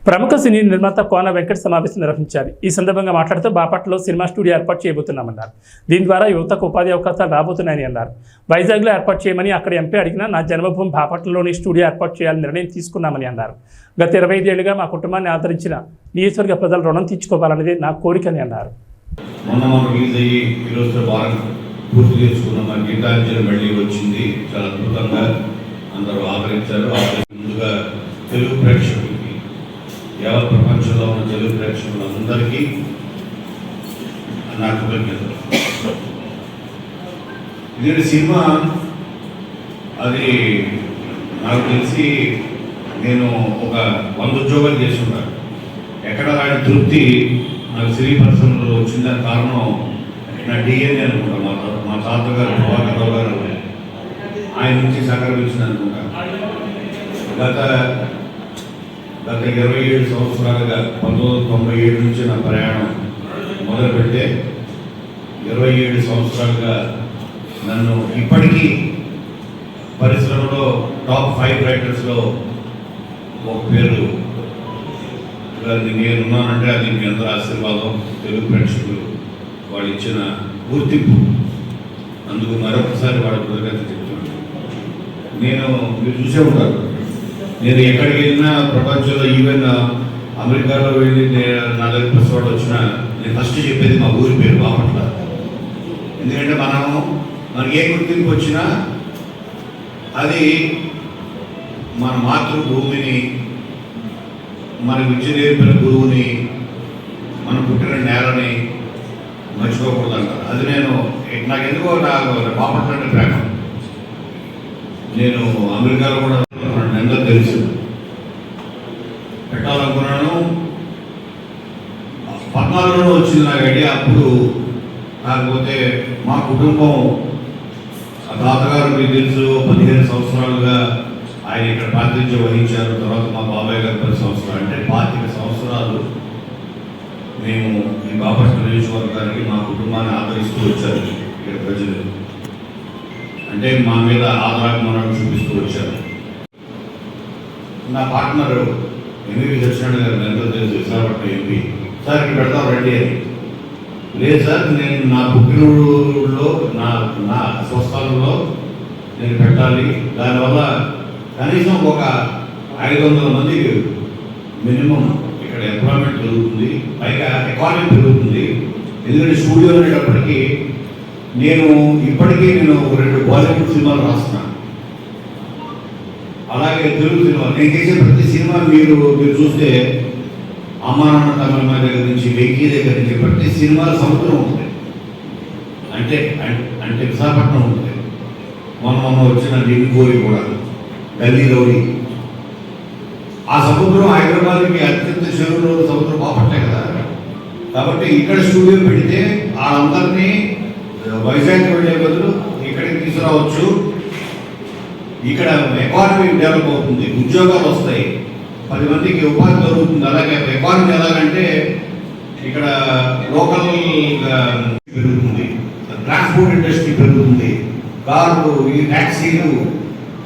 ప్రముఖ సినీ నిర్మాత కోన వెంకట్ సమావేశం నిర్వహించారు. ఈ సందర్భంగా మాట్లాడుతూ బాపట్లలో సినిమా స్టూడియో ఏర్పాటు చేయబోతున్నామన్నారు. దీని ద్వారా యువతకు ఉపాధి అవకాశాలు రాబోతున్నాయని అన్నారు. వైజాగ్లో ఏర్పాటు చేయమని అక్కడ ఎంపీ అడిగినా నా జన్మభూమి బాపట్లలోని స్టూడియో ఏర్పాటు చేయాలని నిర్ణయం తీసుకున్నామని అన్నారు. గత 25 ఏళ్లుగా మా కుటుంబాన్ని ఆదరించిన నియోజకవర్గ ప్రజలు రుణం తీర్చుకోవాలనేది నా కోరికని అన్నారు. పూర్తి చేసుకున్న మన గీతాంజలి మళ్ళీ వచ్చింది. చాలా అద్భుతంగా అందరూ ఆదరించారు. ముందుగా తెలుగు ప్రేక్షకులకి, యావత్ ప్రపంచంలో ఉన్న తెలుగు ప్రేక్షకులందరికీ నా కృతజ్ఞతలు. ఇది సినిమా అది నాకు తెలిసి నేను ఒక 100 ఉద్యోగాలు చేస్తున్నాను. ఎక్కడ రాని తృప్తి నాకు సినీ పరిశ్రమలో వచ్చిందని కారణం నా డిఎన్ఏ అనుకుంటా. మా తాతగారు ప్రభాకర్ గారు ఆయన నుంచి సంక్రమించింది అనుకుంటా. గత 27 సంవత్సరాలుగా 1997 నుంచి నా ప్రయాణం మొదలుపెడితే 27 సంవత్సరాలుగా నన్ను ఇప్పటికీ పరిశ్రమలో టాప్ 5 రైటర్స్లో ఒక పేరు నేనున్నానంటే అది మీ అందరూ ఆశీర్వాదం, తెలుగు ప్రేక్షకులు వాళ్ళు ఇచ్చిన గుర్తింపు. అందుకు మరొకసారి వాళ్ళ కృతజ్ఞత చెప్తున్నాను. మీరు చూసే ఉంటారు, నేను ఎక్కడికి వెళ్ళినా ప్రపంచంలో, ఈవెన్ అమెరికాలో వెళ్ళి నా దగ్గర ప్రెస్ వాడు వచ్చినా నేను ఫస్ట్ చెప్పేది మా ఊరి పేరు బాపట్ల. ఎందుకంటే మనకి ఏ గుర్తింపు వచ్చినా అది మన మాతృభూమిని, మన విద్య నేర్పిన గురువుని, మన పుట్టిన నేలని మర్చిపోకూడదు అంటారు. అది నాకు ఎందుకో నాకు బాపట్ల అంటే ప్రేమ. నేను అమెరికాలో కూడా ఎంతో తెలుసు పెట్టాలనుకున్నాను. 14లో వచ్చింది నాకు ఐడియా అప్పుడు. కాకపోతే మా కుటుంబం, తాతగారు మీకు తెలుసు 15 సంవత్సరాలుగా ఆయన ఇక్కడ ప్రాతినిధ్యం వహించారు. తర్వాత మా బాబాయ్ గారు 10 సంవత్సరాలు, అంటే 25 సంవత్సరాలు మేము ఈ బాపట్ల నియోజకవర్గానికి మా కుటుంబాన్ని ఆదరిస్తూ వచ్చారు. ఇక్కడ ప్రజలు అంటే మా మీద ఆదరాభిమానాలు చూపిస్తూ వచ్చారు. నా పార్ట్నర్ ఎంపీ సత్యనారాయణ గారు ఎంతో తెలుసు, విశాఖపట్నం ఎంపీ. సార్ ఇక్కడ పెడతాం రండి అని. లేదు సార్, నేను నా పుట్టినూరులో నా స్వస్థలంలో నేను పెట్టాలి. దానివల్ల కనీసం ఒక 500 మందికి మినిమం ఇక్కడ ఎంప్లాయ్మెంట్ పెరుగుతుంది, పైగా ఎకానమీ పెరుగుతుంది. ఎందుకంటే స్టూడియో అనేటప్పటికీ ఇప్పటికీ నేను 2 బాలీవుడ్ సినిమాలు రాస్తున్నాను. అలాగే తెలుగు సినిమా నేను చేసే ప్రతి సినిమా మీరు చూస్తే అమ్మా నాన్న తమిళ దగ్గర నుంచి, వెంకీ దగ్గర నుంచి ప్రతి సినిమా సముద్రం ఉంటుంది. అంటే విశాఖపట్నం ఉంటుంది. మొన్న వచ్చిన నిన్నుకోరి కూడా గల్లీ రౌడీ. ఆ సముద్రం హైదరాబాద్కి అత్యంత చెరువులో సముద్రం బాపట్లే కదా. కాబట్టి ఇక్కడ స్టూడియో పెడితే వాళ్ళందరినీ వైజాగ్ వెళ్ళే బదులు ఇక్కడికి తీసుకురావచ్చు. ఇక్కడ ఎకానమీ డెవలప్ అవుతుంది, ఉద్యోగాలు వస్తాయి, 10 మందికి ఉపాధి దొరుకుతుంది. అలాగే ఎకానమీ ఎలాగంటే ఇక్కడ లోకల్ పెరుగుతుంది, ట్రాన్స్పోర్ట్ ఇండస్ట్రీ పెరుగుతుంది, కార్లు, ఈ ట్యాక్సీలు,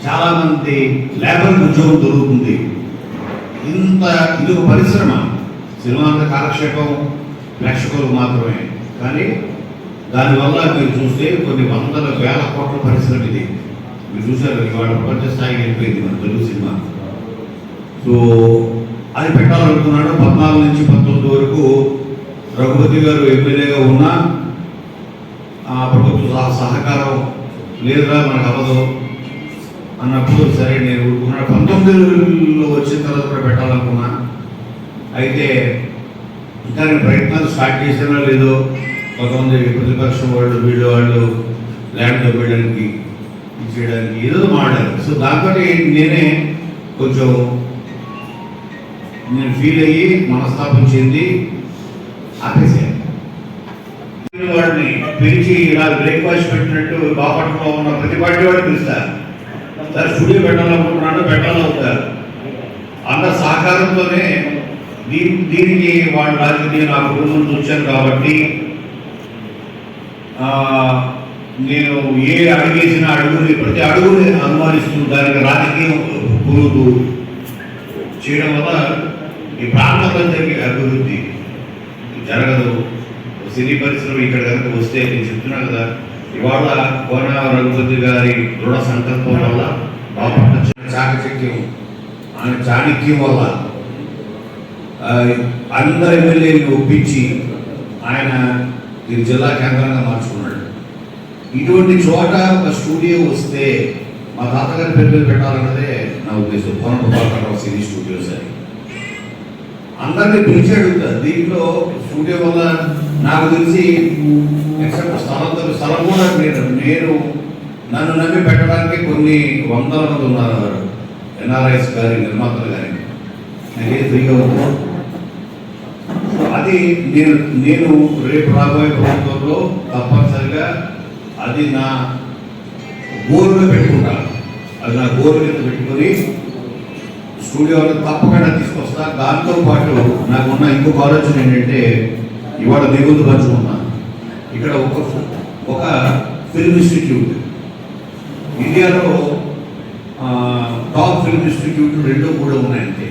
చాలామంది లేబర్ ఉద్యోగం దొరుకుతుంది. ఇది ఒక పరిశ్రమ. సినిమా అంత కాలక్షేపం ప్రేక్షకులు మాత్రమే, కానీ దానివల్ల మీరు చూస్తే కొన్ని 100,000 కోట్ల పరిశ్రమ ఇది. మీరు చూసారు, ఇవాళ ప్రపంచ స్థాయికి వెళ్ళిపోయింది మన తెలుగు సినిమా. సో అది పెట్టాలనుకున్నాడు. 14 నుంచి 19 వరకు రఘుపతి గారు ఎమ్మెల్యేగా ఉన్నా ప్రభుత్వ సహకారం లేదురా మనకు అవ్వదు అన్నప్పుడు సరే నేను ఊరుకున్నాడు. 19లో వచ్చిన తర్వాత కూడా పెట్టాలనుకున్నా. అయితే ఇంకా నేను ప్రయత్నాలు స్టార్ట్ చేసినా లేదో, కొంతమంది ప్రతిపక్షం వాళ్ళు ల్యాండ్ దొబ్బేయడానికి చేయడానికి ఏదో మాట్లాడారు. సో దాంతో నేనే కొంచెం ఫీల్ అయ్యి మనస్తాపం చెంది ఆపేసాను. వాడిని పిలిచి ఇలా బ్రేక్ఫాస్ట్ పెట్టినట్టు బాపట్లలో ఉన్న ప్రతి పార్టీ వాడిని పిలుస్తారు. సార్ స్టూడియో పెట్టాలనుకుంటున్నాడు, పెట్టాలవుతారు. అందరి సహకారంతోనే దీనికి వాళ్ళ రాజకీయ నా కుటుంబం చూశాను కాబట్టి నేను ఏ అడుగేసిన ప్రతి అడుగుని అనుమానిస్తూ దానికి రాజకీయం పూరుతూ చేయడం వల్ల ఈ ప్రాంతంలో జరిగే అభివృద్ధి జరగదు. సినీ పరిశ్రమ ఇక్కడ కనుక వస్తే నేను చెప్తున్నా కదా, ఇవాళ కోన రఘుపతి గారి దృఢ సంకల్పం వల్ల బాపట్ల చాకచక్యం, ఆయన చాణక్యం వల్ల అందరు ఎమ్మెల్యేలు ఒప్పించి ఆయన ఈ జిల్లా కేంద్రంగా మార్చుకున్నాడు. ఇటువంటి చోట ఒక స్టూడియో వస్తే మా తాతగారి పేరు పెట్టాలన్నదే నా ఉద్దేశం. కోన బాపట్ల సినీ స్టూడియోస్ అని అందరినీ పిలిచి అడుగుతారు. దీంట్లో స్టూడియో వల్ల నాకు తెలిసి ఎక్సెప్ట్ స్థలం కూడా నేను నన్ను నమ్మి పెట్టడానికి కొన్ని వందల మంది ఉన్నారు. ఎన్ఆర్ఐస్ గారి, నిర్మాతలు గారి, నాకేం ఫ్రీగా ఉందో అది నేను రేపు రాబోయే ప్రభుత్వంలో తప్పనిసరిగా అది నా గోరుగా పెట్టుకుంటాను. అది నా గోరు కింద పెట్టుకొని స్టూడియోలో తప్పకుండా తీసుకొస్తా. దాంతోపాటు నాకున్న ఇంకొక ఆలోచన ఏంటంటే, ఇవాళ దిగులు పంచుకున్నాను. ఇక్కడ ఒక ఫిల్మ్ ఇన్స్టిట్యూట్, ఇండియాలో టాప్ ఫిల్మ్ ఇన్స్టిట్యూట్ 2-3 ఉన్నాయంటే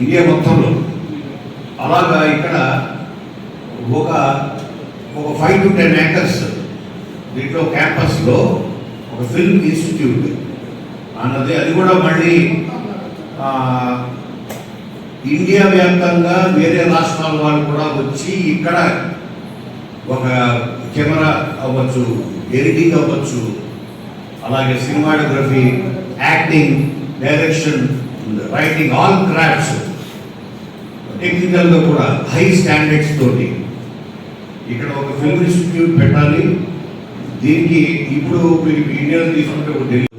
ఇండియా మొత్తంలో. అలాగా ఇక్కడ ఒక 5 to 10 acres దీంట్లో క్యాంపస్లో ఒక ఫిల్మ్ ఇన్స్టిట్యూట్ అన్నది, అది కూడా మళ్ళీ ఇండియా వ్యాప్తంగా వేరే రాష్ట్రాల వాళ్ళు కూడా వచ్చి ఇక్కడ ఒక కెమెరా అవ్వచ్చు, ఎడిటింగ్ అవ్వచ్చు, అలాగే cinematography, acting, direction, writing, all crafts టెక్నికల్గా కూడా హై స్టాండర్డ్స్ తోటి ఇక్కడ ఒక ఫిల్మ్ ఇన్స్టిట్యూట్ పెట్టాలి. దీనికి ఇప్పుడు ఇండియాలో తీసుకుంటే ఒక ఢిల్లీ